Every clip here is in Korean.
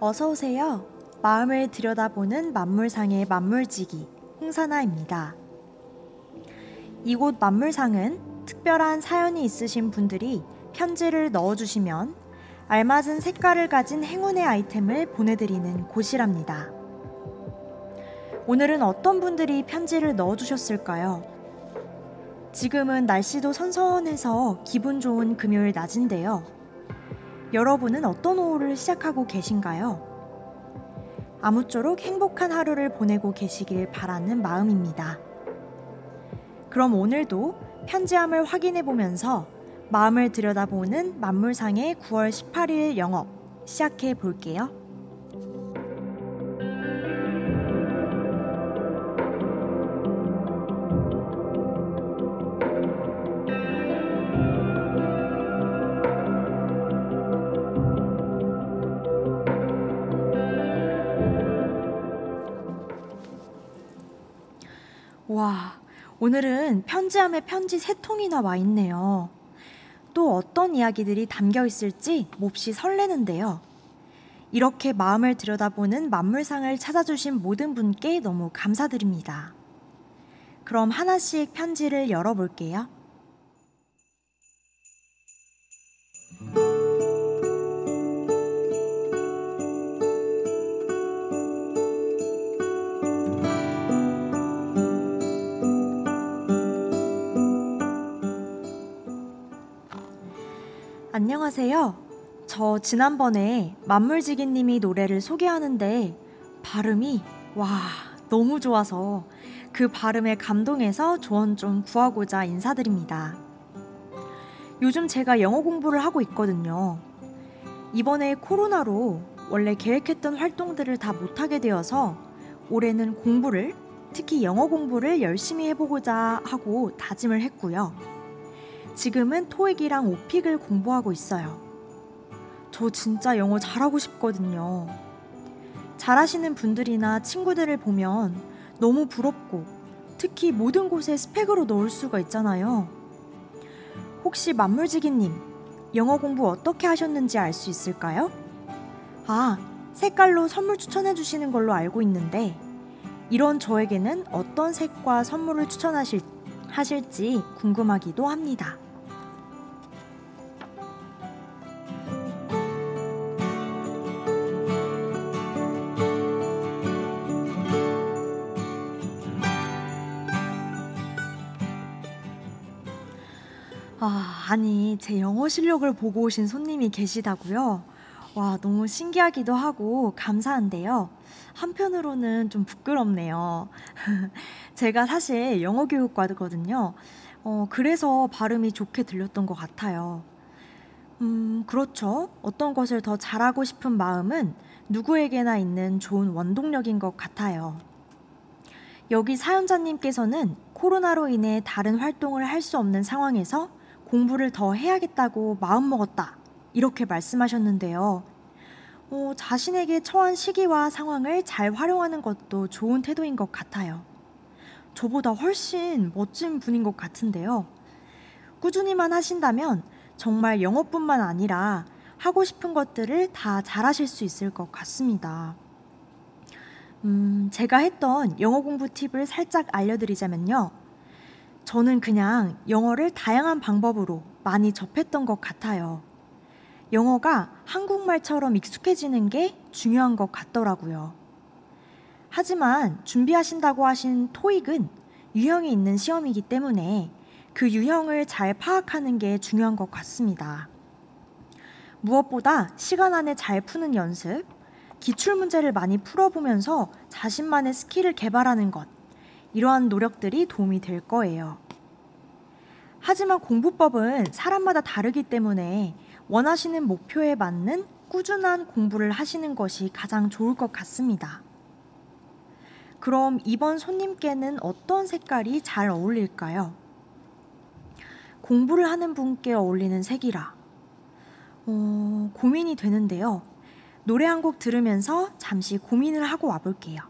어서 오세요. 마음을 들여다보는 만물상의 만물지기 홍사나입니다. 이곳 만물상은 특별한 사연이 있으신 분들이 편지를 넣어주시면 알맞은 색깔을 가진 행운의 아이템을 보내드리는 곳이랍니다. 오늘은 어떤 분들이 편지를 넣어주셨을까요? 지금은 날씨도 선선해서 기분 좋은 금요일 낮인데요. 여러분은 어떤 오후를 시작하고 계신가요? 아무쪼록 행복한 하루를 보내고 계시길 바라는 마음입니다. 그럼 오늘도 편지함을 확인해 보면서 마음을 들여다보는 만물상의 9월 18일 영업 시작해 볼게요. 와, 오늘은 편지함에 편지 3통이나 와 있네요. 또 어떤 이야기들이 담겨 있을지 몹시 설레는데요. 이렇게 마음을 들여다보는 만물상을 찾아주신 모든 분께 너무 감사드립니다. 그럼 하나씩 편지를 열어볼게요. 안녕하세요. 저 지난번에 만물지기님이 노래를 소개하는데 발음이 너무 좋아서 그 발음에 감동해서 조언 좀 구하고자 인사드립니다. 요즘 제가 영어 공부를 하고 있거든요. 이번에 코로나로 원래 계획했던 활동들을 다 못하게 되어서 올해는 공부를, 특히 영어 공부를 열심히 해보고자 하고 다짐을 했고요. 지금은 토익이랑 오픽을 공부하고 있어요. 저 진짜 영어 잘하고 싶거든요. 잘하시는 분들이나 친구들을 보면 너무 부럽고 특히 모든 곳에 스펙으로 넣을 수가 있잖아요. 혹시 만물지기님, 영어 공부 어떻게 하셨는지 알 수 있을까요? 색깔로 선물 추천해 주시는 걸로 알고 있는데 이런 저에게는 어떤 색과 선물을 하실지 궁금하기도 합니다. 아니, 제 영어 실력을 보고 오신 손님이 계시다고요? 와, 너무 신기하기도 하고 감사한데요. 한편으로는 좀 부끄럽네요. 제가 사실 영어 교육과거든요. 그래서 발음이 좋게 들렸던 것 같아요. 그렇죠. 어떤 것을 더 잘하고 싶은 마음은 누구에게나 있는 좋은 원동력인 것 같아요. 여기 사연자님께서는 코로나로 인해 다른 활동을 할 수 없는 상황에서 공부를 더 해야겠다고 마음먹었다. 이렇게 말씀하셨는데요. 자신에게 처한 시기와 상황을 잘 활용하는 것도 좋은 태도인 것 같아요. 저보다 훨씬 멋진 분인 것 같은데요. 꾸준히만 하신다면 정말 영어뿐만 아니라 하고 싶은 것들을 다 잘하실 수 있을 것 같습니다. 제가 했던 영어 공부 팁을 살짝 알려드리자면요. 저는 그냥 영어를 다양한 방법으로 많이 접했던 것 같아요. 영어가 한국말처럼 익숙해지는 게 중요한 것 같더라고요. 하지만 준비하신다고 하신 토익은 유형이 있는 시험이기 때문에 그 유형을 잘 파악하는 게 중요한 것 같습니다. 무엇보다 시간 안에 잘 푸는 연습, 기출문제를 많이 풀어보면서 자신만의 스킬을 개발하는 것, 이러한 노력들이 도움이 될 거예요. 하지만 공부법은 사람마다 다르기 때문에 원하시는 목표에 맞는 꾸준한 공부를 하시는 것이 가장 좋을 것 같습니다. 그럼 이번 손님께는 어떤 색깔이 잘 어울릴까요? 공부를 하는 분께 어울리는 색이라 고민이 되는데요. 노래 한 곡 들으면서 잠시 고민을 하고 와볼게요.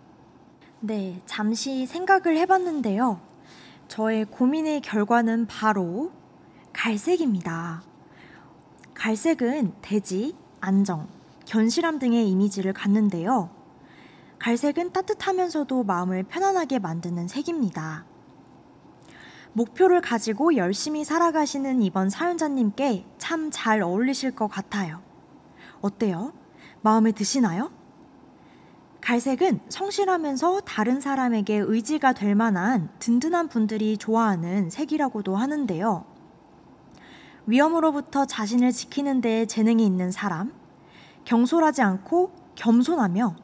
네, 잠시 생각을 해봤는데요. 저의 고민의 결과는 바로 갈색입니다. 갈색은 대지, 안정, 견실함 등의 이미지를 갖는데요. 갈색은 따뜻하면서도 마음을 편안하게 만드는 색입니다. 목표를 가지고 열심히 살아가시는 이번 사연자님께 참 잘 어울리실 것 같아요. 어때요? 마음에 드시나요? 갈색은 성실하면서 다른 사람에게 의지가 될 만한 든든한 분들이 좋아하는 색이라고도 하는데요. 위험으로부터 자신을 지키는 데에 재능이 있는 사람, 경솔하지 않고 겸손하며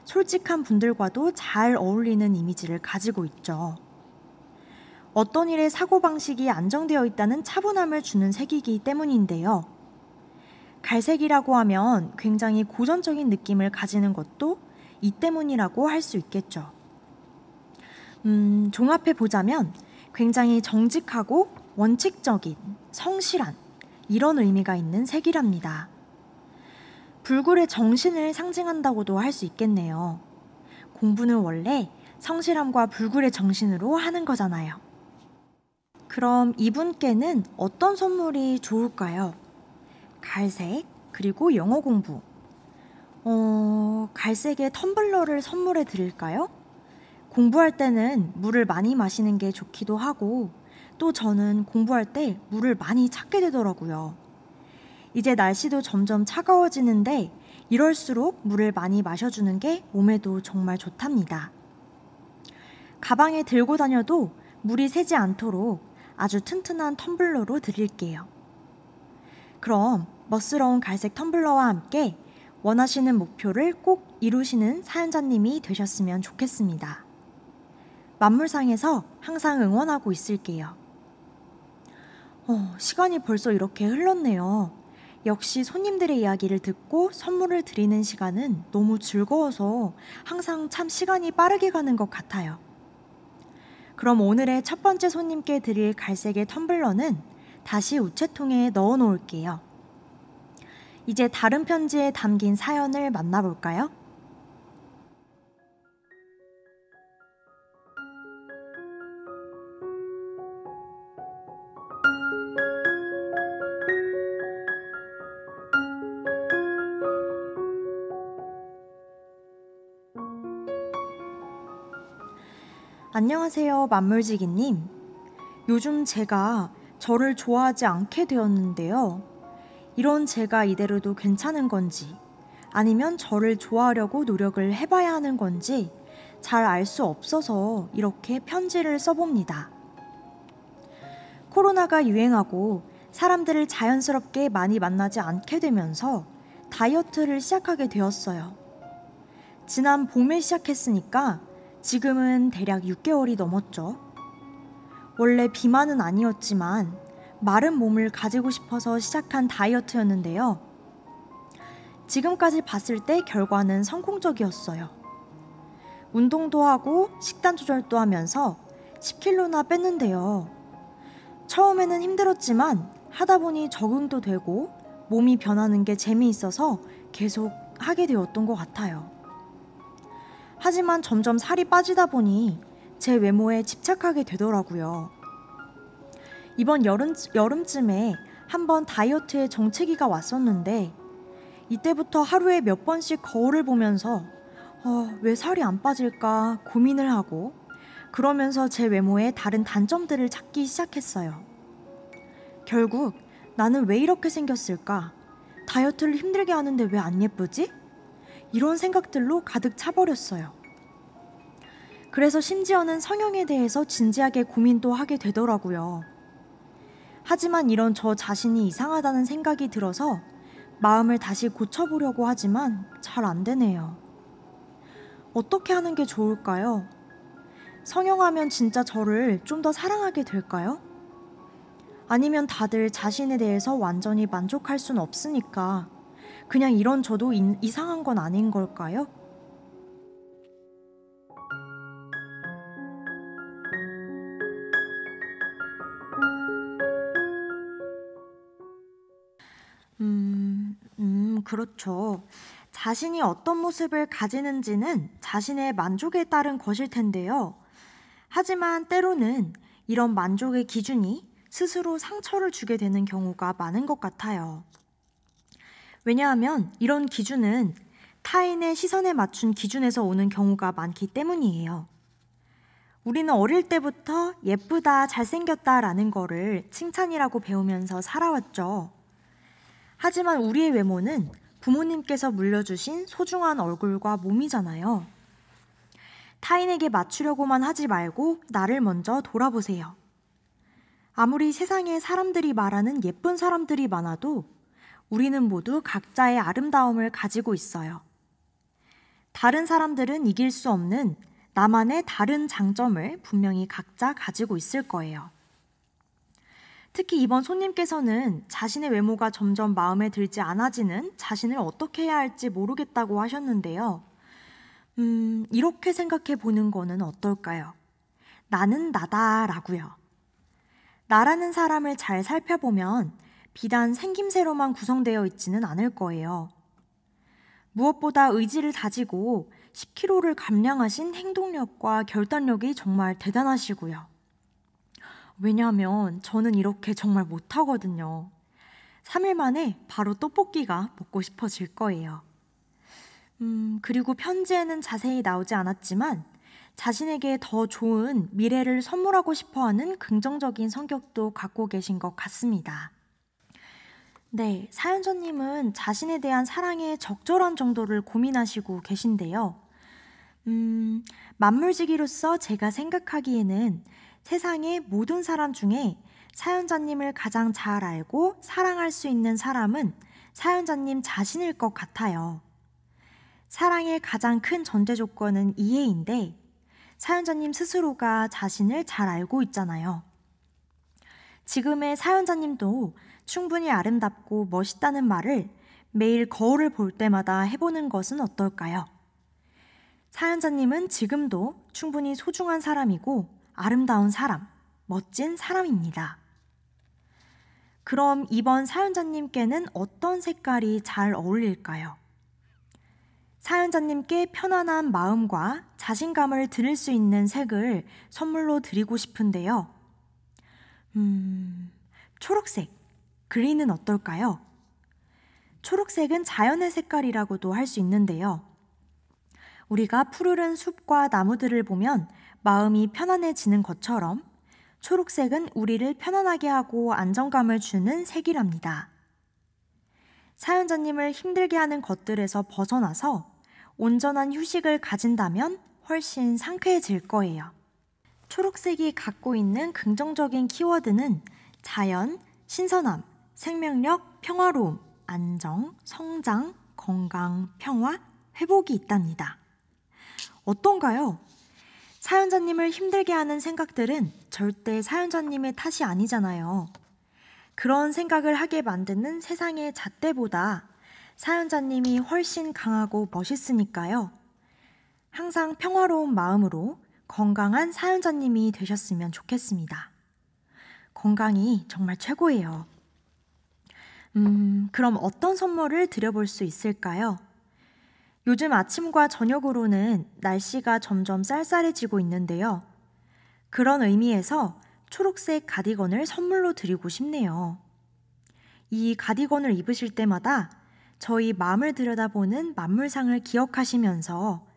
솔직한 분들과도 잘 어울리는 이미지를 가지고 있죠. 어떤 일에 사고방식이 안정되어 있다는 차분함을 주는 색이기 때문인데요. 갈색이라고 하면 굉장히 고전적인 느낌을 가지는 것도 이 때문이라고 할 수 있겠죠. 종합해 보자면 굉장히 정직하고 원칙적인, 성실한 이런 의미가 있는 색이랍니다. 불굴의 정신을 상징한다고도 할 수 있겠네요. 공부는 원래 성실함과 불굴의 정신으로 하는 거잖아요. 그럼 이분께는 어떤 선물이 좋을까요? 갈색, 그리고 영어 공부. 갈색의 텀블러를 선물해 드릴까요? 공부할 때는 물을 많이 마시는 게 좋기도 하고, 또 저는 공부할 때 물을 많이 찾게 되더라고요. 이제 날씨도 점점 차가워지는데 이럴수록 물을 많이 마셔주는 게 몸에도 정말 좋답니다. 가방에 들고 다녀도 물이 새지 않도록 아주 튼튼한 텀블러로 드릴게요. 그럼 멋스러운 갈색 텀블러와 함께 원하시는 목표를 꼭 이루시는 사연자님이 되셨으면 좋겠습니다. 만물상에서 항상 응원하고 있을게요. 시간이 벌써 이렇게 흘렀네요. 역시 손님들의 이야기를 듣고 선물을 드리는 시간은 너무 즐거워서 항상 참 시간이 빠르게 가는 것 같아요. 그럼 오늘의 첫 번째 손님께 드릴 갈색의 텀블러는 다시 우체통에 넣어 놓을게요. 이제 다른 편지에 담긴 사연을 만나볼까요? 안녕하세요, 만물지기님. 요즘 제가 저를 좋아하지 않게 되었는데요. 이런 제가 이대로도 괜찮은 건지, 아니면 저를 좋아하려고 노력을 해봐야 하는 건지 잘 알 수 없어서 이렇게 편지를 써봅니다. 코로나가 유행하고 사람들을 자연스럽게 많이 만나지 않게 되면서 다이어트를 시작하게 되었어요. 지난 봄에 시작했으니까 지금은 대략 6개월이 넘었죠. 원래 비만은 아니었지만 마른 몸을 가지고 싶어서 시작한 다이어트였는데요. 지금까지 봤을 때 결과는 성공적이었어요. 운동도 하고 식단 조절도 하면서 10kg나 뺐는데요. 처음에는 힘들었지만 하다 보니 적응도 되고 몸이 변하는 게 재미있어서 계속 하게 되었던 것 같아요. 하지만 점점 살이 빠지다 보니 제 외모에 집착하게 되더라고요. 이번 여름쯤에 한번 다이어트의 정체기가 왔었는데 이때부터 하루에 몇 번씩 거울을 보면서 왜 살이 안 빠질까 고민을 하고 그러면서 제 외모에 다른 단점들을 찾기 시작했어요. 결국 나는 왜 이렇게 생겼을까? 다이어트를 힘들게 하는데 왜 안 예쁘지? 이런 생각들로 가득 차버렸어요. 그래서 심지어는 성형에 대해서 진지하게 고민도 하게 되더라고요. 하지만 이런 저 자신이 이상하다는 생각이 들어서 마음을 다시 고쳐보려고 하지만 잘 안 되네요. 어떻게 하는 게 좋을까요? 성형하면 진짜 저를 좀 더 사랑하게 될까요? 아니면 다들 자신에 대해서 완전히 만족할 순 없으니까 그냥 이런 저도 이상한 건 아닌 걸까요? 그렇죠. 자신이 어떤 모습을 가지는지는 자신의 만족에 따른 것일 텐데요. 하지만 때로는 이런 만족의 기준이 스스로 상처를 주게 되는 경우가 많은 것 같아요. 왜냐하면 이런 기준은 타인의 시선에 맞춘 기준에서 오는 경우가 많기 때문이에요. 우리는 어릴 때부터 예쁘다, 잘생겼다라는 거를 칭찬이라고 배우면서 살아왔죠. 하지만 우리의 외모는 부모님께서 물려주신 소중한 얼굴과 몸이잖아요. 타인에게 맞추려고만 하지 말고 나를 먼저 돌아보세요. 아무리 세상에 사람들이 말하는 예쁜 사람들이 많아도 우리는 모두 각자의 아름다움을 가지고 있어요. 다른 사람들은 이길 수 없는 나만의 다른 장점을 분명히 각자 가지고 있을 거예요. 특히 이번 손님께서는 자신의 외모가 점점 마음에 들지 않아지는 자신을 어떻게 해야 할지 모르겠다고 하셨는데요. 이렇게 생각해 보는 거는 어떨까요? 나는 나다라고요. 나라는 사람을 잘 살펴보면 비단 생김새로만 구성되어 있지는 않을 거예요. 무엇보다 의지를 다지고 10kg를 감량하신 행동력과 결단력이 정말 대단하시고요. 왜냐하면 저는 이렇게 정말 못하거든요. 3일 만에 바로 떡볶이가 먹고 싶어질 거예요. 그리고 편지에는 자세히 나오지 않았지만 자신에게 더 좋은 미래를 선물하고 싶어하는 긍정적인 성격도 갖고 계신 것 같습니다. 네, 사연자님은 자신에 대한 사랑의 적절한 정도를 고민하시고 계신데요. 만물지기로서 제가 생각하기에는 세상의 모든 사람 중에 사연자님을 가장 잘 알고 사랑할 수 있는 사람은 사연자님 자신일 것 같아요. 사랑의 가장 큰 전제 조건은 이해인데 사연자님 스스로가 자신을 잘 알고 있잖아요. 지금의 사연자님도 충분히 아름답고 멋있다는 말을 매일 거울을 볼 때마다 해보는 것은 어떨까요? 사연자님은 지금도 충분히 소중한 사람이고 아름다운 사람, 멋진 사람입니다. 그럼 이번 사연자님께는 어떤 색깔이 잘 어울릴까요? 사연자님께 편안한 마음과 자신감을 드릴 수 있는 색을 선물로 드리고 싶은데요. 초록색, 그린은 어떨까요? 초록색은 자연의 색깔이라고도 할 수 있는데요. 우리가 푸르른 숲과 나무들을 보면 마음이 편안해지는 것처럼 초록색은 우리를 편안하게 하고 안정감을 주는 색이랍니다. 사연자님을 힘들게 하는 것들에서 벗어나서 온전한 휴식을 가진다면 훨씬 상쾌해질 거예요. 초록색이 갖고 있는 긍정적인 키워드는 자연, 신선함, 생명력, 평화로움, 안정, 성장, 건강, 평화, 회복이 있답니다. 어떤가요? 사연자님을 힘들게 하는 생각들은 절대 사연자님의 탓이 아니잖아요. 그런 생각을 하게 만드는 세상의 잣대보다 사연자님이 훨씬 강하고 멋있으니까요. 항상 평화로운 마음으로 건강한 사연자님이 되셨으면 좋겠습니다. 건강이 정말 최고예요. 그럼 어떤 선물을 드려볼 수 있을까요? 요즘 아침과 저녁으로는 날씨가 점점 쌀쌀해지고 있는데요. 그런 의미에서 초록색 가디건을 선물로 드리고 싶네요. 이 가디건을 입으실 때마다 저희 마음을 들여다보는 만물상을 기억하시면서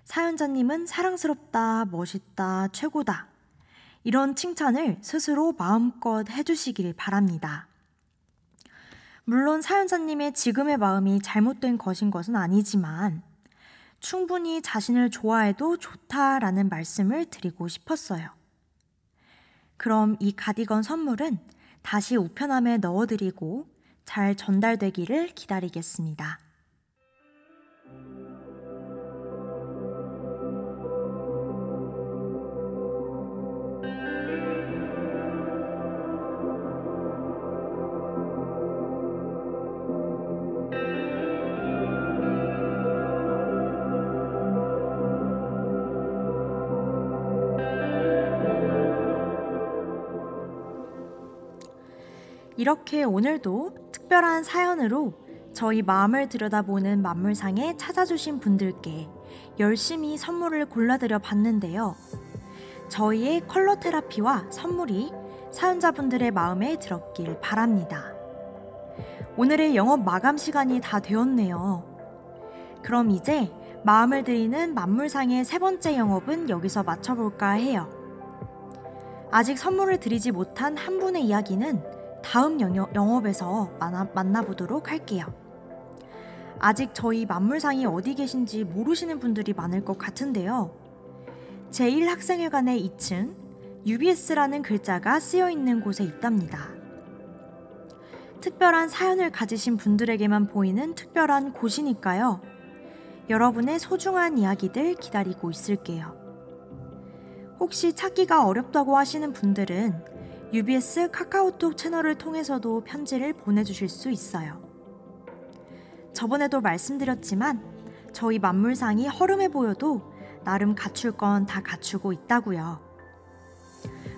사연자님은 사랑스럽다, 멋있다, 최고다 이런 칭찬을 스스로 마음껏 해주시길 바랍니다. 물론 사연자님의 지금의 마음이 잘못된 것인 것은 아니지만 충분히 자신을 좋아해도 좋다라는 말씀을 드리고 싶었어요. 그럼 이 가디건 선물은 다시 우편함에 넣어드리고 잘 전달되기를 기다리겠습니다. 이렇게 오늘도 특별한 사연으로 저희 마음을 들여다보는 만물상에 찾아주신 분들께 열심히 선물을 골라드려 봤는데요. 저희의 컬러 테라피와 선물이 사연자분들의 마음에 들었길 바랍니다. 오늘의 영업 마감 시간이 다 되었네요. 그럼 이제 마음을 드리는 만물상의 세 번째 영업은 여기서 마쳐볼까 해요. 아직 선물을 드리지 못한 한 분의 이야기는 다음 영업에서 만나보도록 할게요. 아직 저희 만물상이 어디 계신지 모르시는 분들이 많을 것 같은데요. 제1학생회관의 2층 UBS라는 글자가 쓰여있는 곳에 있답니다. 특별한 사연을 가지신 분들에게만 보이는 특별한 곳이니까요. 여러분의 소중한 이야기들 기다리고 있을게요. 혹시 찾기가 어렵다고 하시는 분들은 UBS 카카오톡 채널을 통해서도 편지를 보내주실 수 있어요. 저번에도 말씀드렸지만 저희 만물상이 허름해 보여도 나름 갖출 건 다 갖추고 있다고요.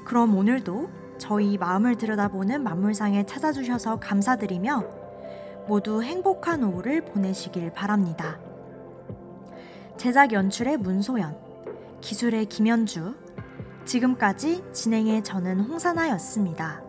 그럼 오늘도 저희 마음을 들여다보는 만물상에 찾아주셔서 감사드리며 모두 행복한 오후를 보내시길 바랍니다. 제작 연출의 문소연, 기술의 김현주, 지금까지 진행의 저는 홍사나였습니다.